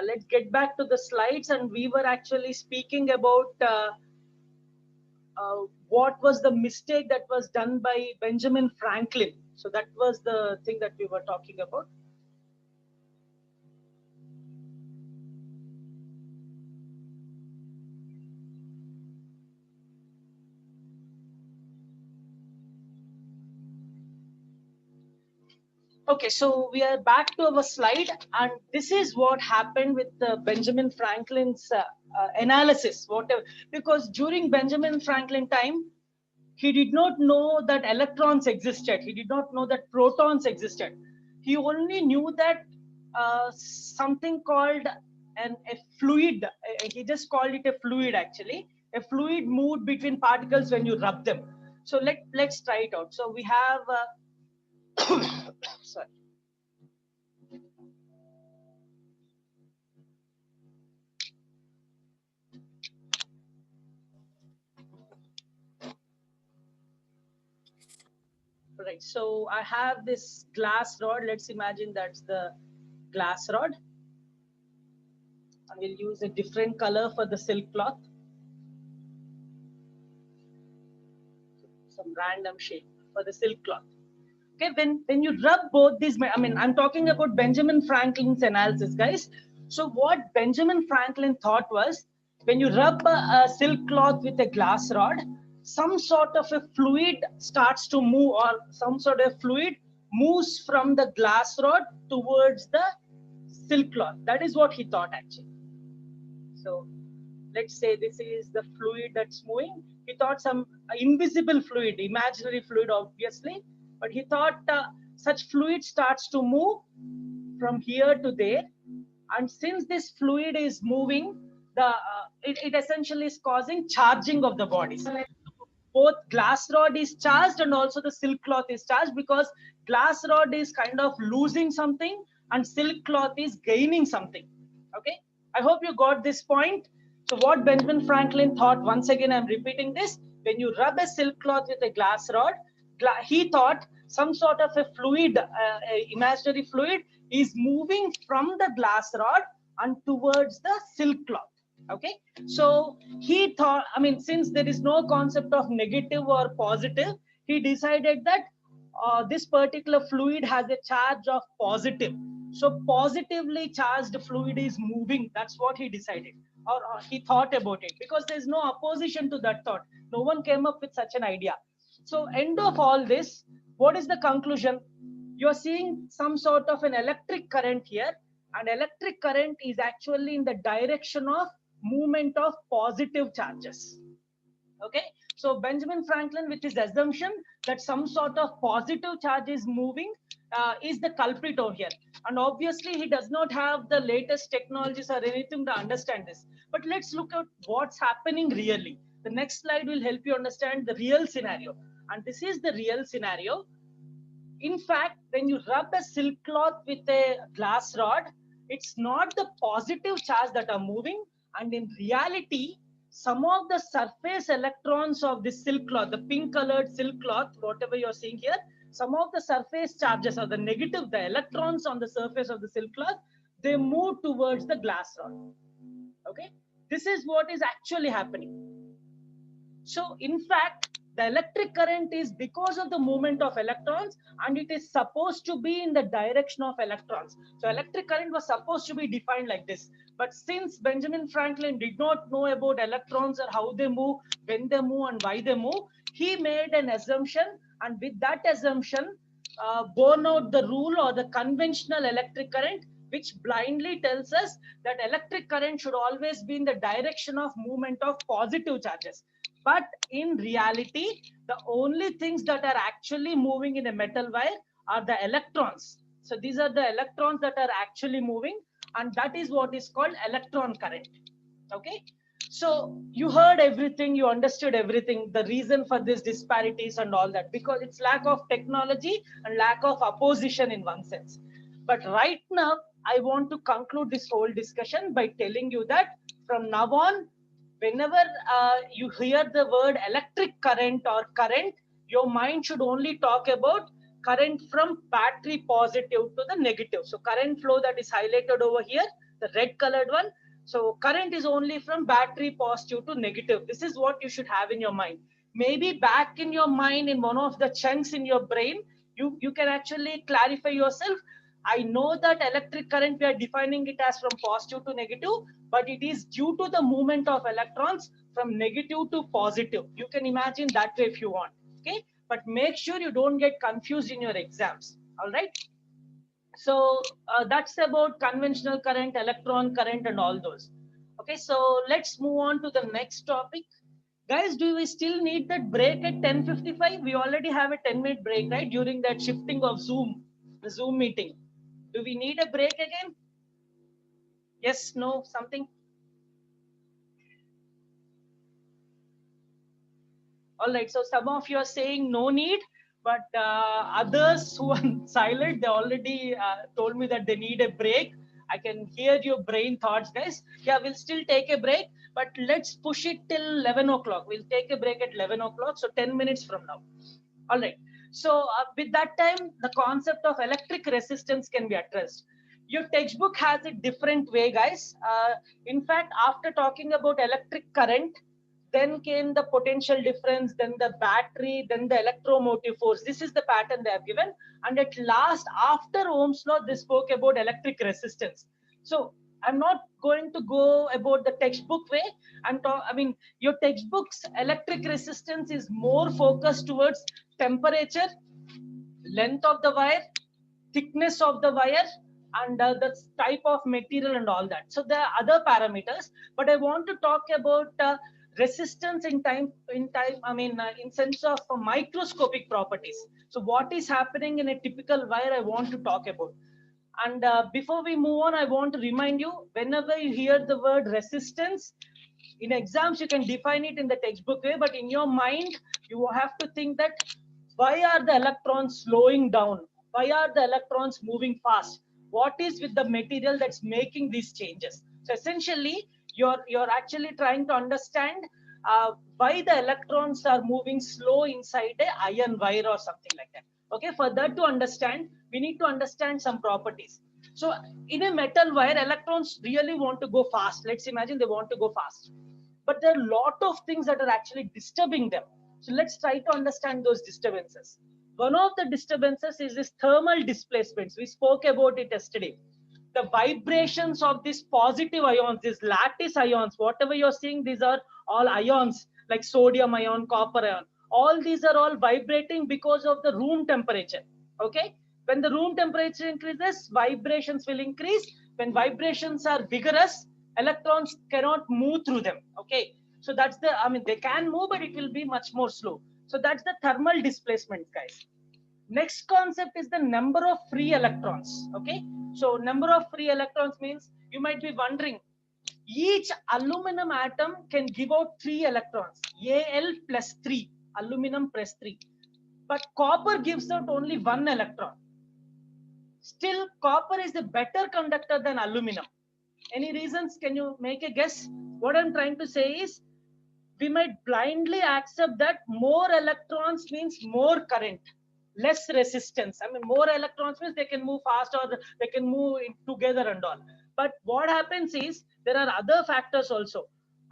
Let's get back to the slides, and we were actually speaking about what was the mistake that was done by Benjamin Franklin. So that was the thing that we were talking about. Okay, so we are back to our slide, and this is what happened with Benjamin Franklin's analysis. Whatever, because during Benjamin Franklin time, he did not know that electrons existed. He did not know that protons existed. He only knew that something called a fluid. He just called it a fluid. Actually, a fluid moved between particles when you rub them. So let's try it out. So we have. Sorry. Right, so I have this glass rod. Let's imagine that's the glass rod. I will use a different color for the silk cloth. Some random shape for the silk cloth. Okay, when you rub both these, I mean, I'm talking about Benjamin Franklin's analysis, guys. So what Benjamin Franklin thought was, when you rub a silk cloth with a glass rod, some sort of a fluid starts to move, or some sort of fluid moves from the glass rod towards the silk cloth. That is what he thought, actually. So let's say this is the fluid that's moving. He thought some invisible fluid, imaginary fluid, obviously, but he thought such fluid starts to move from here to there. And since this fluid is moving, it essentially is causing charging of the body. So both glass rod is charged and also the silk cloth is charged, because glass rod is kind of losing something and silk cloth is gaining something. Okay, I hope you got this point. So what Benjamin Franklin thought, once again I'm repeating this, when you rub a silk cloth with a glass rod, he thought some sort of a fluid, a imaginary fluid, is moving from the glass rod and towards the silk cloth. Okay, so he thought, I mean, since there is no concept of negative or positive, he decided that this particular fluid has a charge of positive. So positively charged fluid is moving. That's what he decided, or he thought about it, because there's no opposition to that thought. No one came up with such an idea. So end of all this, what is the conclusion? You're seeing some sort of an electric current here, and electric current is actually in the direction of movement of positive charges. Okay, so Benjamin Franklin, with his assumption that some sort of positive charge is moving, is the culprit over here. And obviously he does not have the latest technologies or anything to understand this. But let's look at what's happening really. The next slide will help you understand the real scenario. And this is the real scenario. In fact, when you rub a silk cloth with a glass rod, it's not the positive charge that are moving. And in reality, some of the surface electrons of this silk cloth, the pink colored silk cloth, whatever you're seeing here, some of the surface charges, or the negative, the electrons on the surface of the silk cloth, they move towards the glass rod. Okay, this is what is actually happening. So in fact, the electric current is because of the movement of electrons, and it is supposed to be in the direction of electrons. So electric current was supposed to be defined like this. But since Benjamin Franklin did not know about electrons or how they move, when they move, and why they move, he made an assumption, and with that assumption, borne out the rule or the conventional electric current, which blindly tells us that electric current should always be in the direction of movement of positive charges. But in reality, the only things that are actually moving in a metal wire are the electrons. So these are the electrons that are actually moving, and that is what is called electron current. Okay, so you heard everything, you understood everything, the reason for these disparities and all that, because it's lack of technology and lack of opposition in one sense. But right now, I want to conclude this whole discussion by telling you that from now on, whenever you hear the word electric current or current, your mind should only talk about current from battery positive to the negative. So current flow that is highlighted over here, the red colored one. So current is only from battery positive to negative. This is what you should have in your mind. Maybe back in your mind, in one of the chunks in your brain, you can actually clarify yourself. I know that electric current, we are defining it as from positive to negative, but it is due to the movement of electrons from negative to positive. You can imagine that way if you want. Okay, but make sure you don't get confused in your exams. All right. So that's about conventional current, electron current, and all those. Okay, so let's move on to the next topic. Guys, do we still need that break at 10:55? We already have a 10-minute break, right? During that shifting of Zoom, the Zoom meeting. Do we need a break again? Yes, no, something? All right, so some of you are saying no need, but others who are silent, they already told me that they need a break. I can hear your brain thoughts, guys. Yeah, we'll still take a break, but let's push it till 11 o'clock. We'll take a break at 11 o'clock, so 10 minutes from now. All right. So with that time, the concept of electric resistance can be addressed. Your textbook has a different way, guys. In fact, after talking about electric current, then came the potential difference, then the battery, then the electromotive force. This is the pattern they have given. And at last, after Ohm's law, they spoke about electric resistance. So I'm not going to go about the textbook way and talk. I mean, your textbook's electric resistance is more focused towards temperature, length of the wire, thickness of the wire, and the type of material and all that. So there are other parameters, but I want to talk about resistance in time. I mean, in sense of microscopic properties. So what is happening in a typical wire, I want to talk about. And before we move on, I want to remind you, whenever you hear the word resistance, in exams, you can define it in the textbook way, but in your mind, you have to think that why are the electrons slowing down? Why are the electrons moving fast? What is with the material that's making these changes? So essentially, you're actually trying to understand why the electrons are moving slow inside a iron wire or something like that. Okay, for that to understand, we need to understand some properties. So in a metal wire, electrons really want to go fast. Let's imagine they want to go fast. But there are a lot of things that are actually disturbing them. So let's try to understand those disturbances. One of the disturbances is this thermal displacements. We spoke about it yesterday. The vibrations of these positive ions, these lattice ions, whatever you're seeing, these are all ions like sodium ion, copper ion. All these are all vibrating because of the room temperature. Okay. When the room temperature increases, vibrations will increase. When vibrations are vigorous, electrons cannot move through them. Okay. So that's the, I mean, they can move, but it will be much more slow. So that's the thermal displacement, guys. Next concept is the number of free electrons. Okay. So number of free electrons means you might be wondering, each aluminum atom can give out 3 electrons, Al plus 3, aluminum plus 3. But copper gives out only 1 electron. Still, copper is a better conductor than aluminum. Any reasons? Can you make a guess? What I'm trying to say is, we might blindly accept that more electrons means more current, less resistance. I mean, more electrons means they can move fast or they can move together and all. But what happens is, there are other factors also.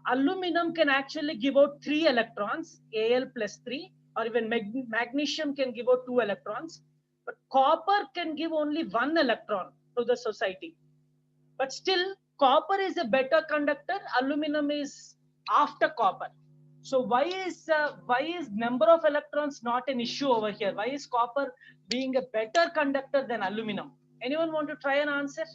Aluminum can actually give out 3 electrons, Al plus 3, or even magnesium can give out 2 electrons. But copper can give only 1 electron to the society. But still, copper is a better conductor. Aluminum is after copper. So why is number of electrons not an issue over here? Why is copper being a better conductor than aluminum? Anyone want to try an answer?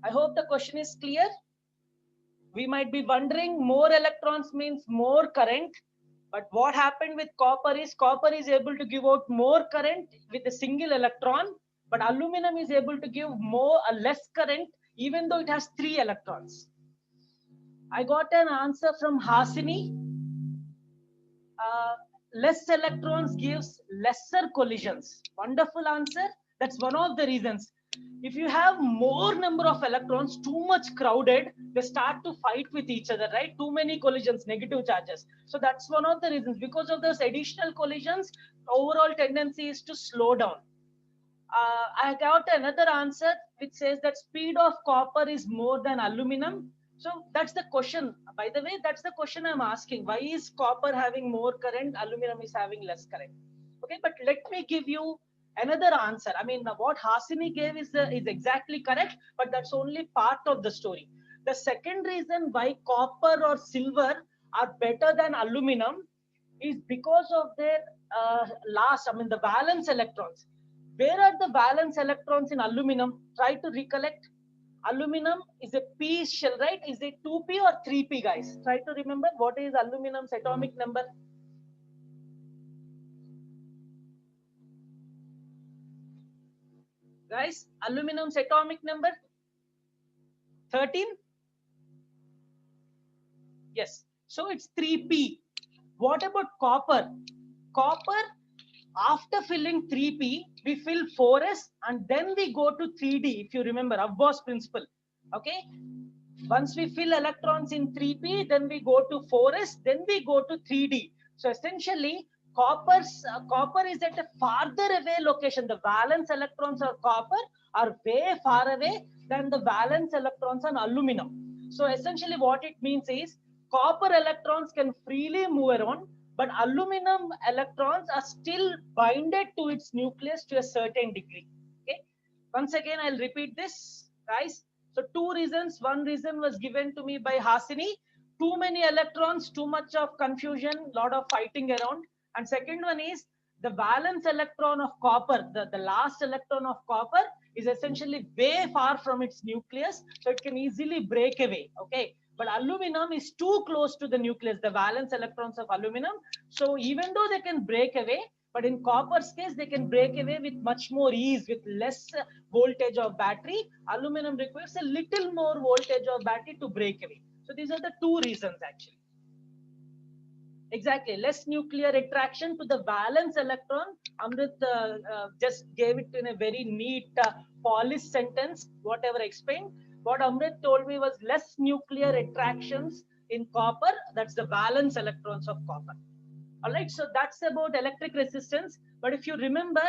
I hope the question is clear. We might be wondering, more electrons means more current. But what happened with copper is able to give out more current with a single electron, but aluminum is able to give less current even though it has 3 electrons. I got an answer from Hasini. Less electrons gives lesser collisions. Wonderful answer. That's one of the reasons. If you have more number of electrons, too much crowded, they start to fight with each other, right? Too many collisions, negative charges. So that's one of the reasons. Because of those additional collisions, overall tendency is to slow down. I got another answer which says that speed of copper is more than aluminum. So that's the question. By the way, that's the question I'm asking. Why is copper having more current, aluminum is having less current? Okay, but let me give you another answer. I mean, what Hasini gave is exactly correct, but that's only part of the story. The second reason why copper or silver are better than aluminum is because of their the valence electrons. Where are the valence electrons in aluminum? Try to recollect. Aluminum is a p shell, right? Is it 2p or 3p, guys? Try to remember what is aluminum's atomic number. Guys, aluminum's atomic number 13. Yes, so it's 3p. What about copper? Copper, after filling 3p, we fill 4s and then we go to 3d, if you remember Abbas principle. Okay, once we fill electrons in 3p, then we go to 4s, then we go to 3d. So essentially, copper is at a farther away location. The valence electrons of copper are way far away than the valence electrons on aluminum. So essentially what it means is copper electrons can freely move around, but aluminum electrons are still binded to its nucleus to a certain degree. Okay. Once again, I'll repeat this, guys. So two reasons. One reason was given to me by Hasini. Too many electrons, too much of confusion, lot of fighting around. And second one is the valence electron of copper, the last electron of copper is essentially way far from its nucleus, so it can easily break away. Okay, but aluminum is too close to the nucleus, the valence electrons of aluminum. So even though they can break away, but in copper's case, they can break away with much more ease, with less voltage of battery. Aluminum requires a little more voltage of battery to break away. So these are the two reasons actually. Exactly, less nuclear attraction to the valence electron. Amrit just gave it in a very neat, polished sentence, whatever I explained. What Amrit told me was less nuclear attractions in copper, that's the valence electrons of copper. All right, so that's about electric resistance. But if you remember,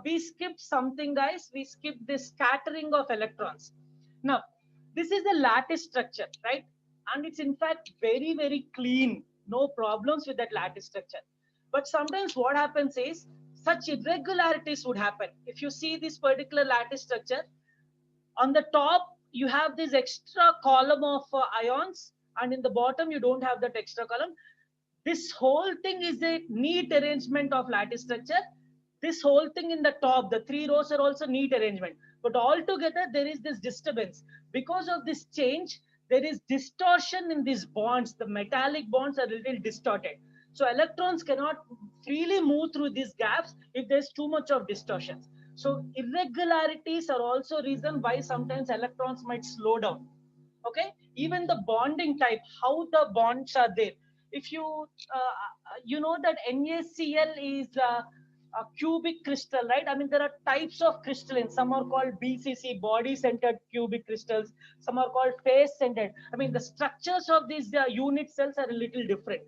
we skipped something, guys. We skipped this scattering of electrons. Now, this is a lattice structure, right? And it's in fact very, very clean. No problems with that lattice structure. But sometimes what happens is such irregularities would happen. If you see this particular lattice structure, on the top, you have this extra column of ions, and in the bottom, you don't have that extra column. This whole thing is a neat arrangement of lattice structure. This whole thing in the top, the three rows are also neat arrangement. But altogether, there is this disturbance. Because of this change, there is distortion in these bonds. The metallic bonds are a little distorted. So electrons cannot freely move through these gaps if there's too much of distortion. So irregularities are also reason why sometimes electrons might slow down. Okay, even the bonding type, how the bonds are there. If you know that NaCl is a cubic crystal, right? I mean, there are types of crystalline. Some are called BCC, body-centered cubic crystals. Some are called face-centered. I mean, the structures of these unit cells are a little different.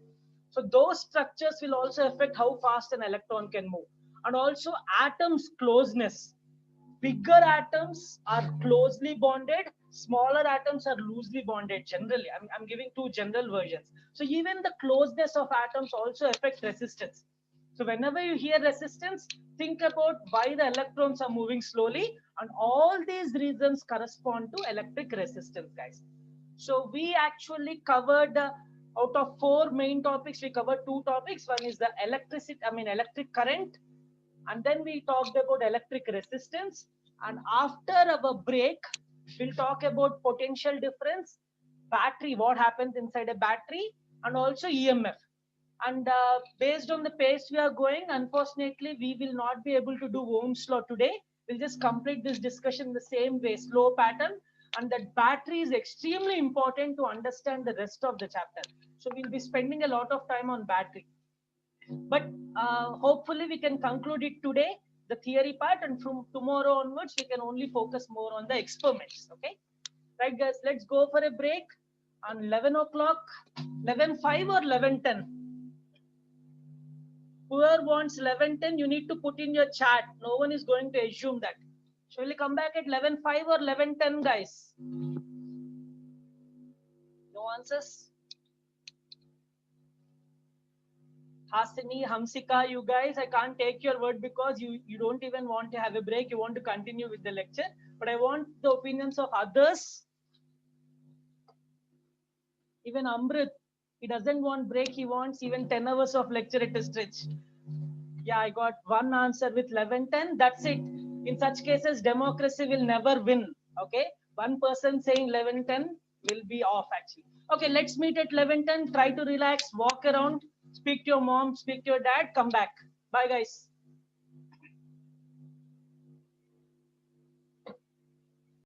So those structures will also affect how fast an electron can move. And also atoms' closeness. Bigger atoms are closely bonded, smaller atoms are loosely bonded generally. I'm giving two general versions. So even the closeness of atoms also affect resistance. So whenever you hear resistance, think about why the electrons are moving slowly, and all these reasons correspond to electric resistance, guys. So we actually covered out of four main topics, we covered two topics. One is the electric current, and then we talked about electric resistance. And after our break, we'll talk about potential difference, battery, what happens inside a battery, and also EMF. And based on the pace we are going, unfortunately, we will not be able to do Ohm's law today. We'll just complete this discussion the same way, slow pattern. And that battery is extremely important to understand the rest of the chapter. So we'll be spending a lot of time on battery. But hopefully we can conclude it today. the theory part, and from tomorrow onwards, we can only focus more on the experiments. Okay. Right, guys, let's go for a break on 11 o'clock, 11:05 or 11:10. Whoever wants 11:10, you need to put in your chat. No one is going to assume that. Shall we come back at 11:05 or 11:10, guys? No answers? Hasini, Hamsika, you guys, I can't take your word because you don't even want to have a break. You want to continue with the lecture. But I want the opinions of others. Even Amrit, he doesn't want break. He wants even 10 hours of lecture at a stretch. Yeah, I got one answer with 11:10. That's it. In such cases, democracy will never win. Okay. One person saying 11:10 will be off actually. Okay, let's meet at 11:10. Try to relax, walk around, speak to your mom, speak to your dad, come back. Bye, guys.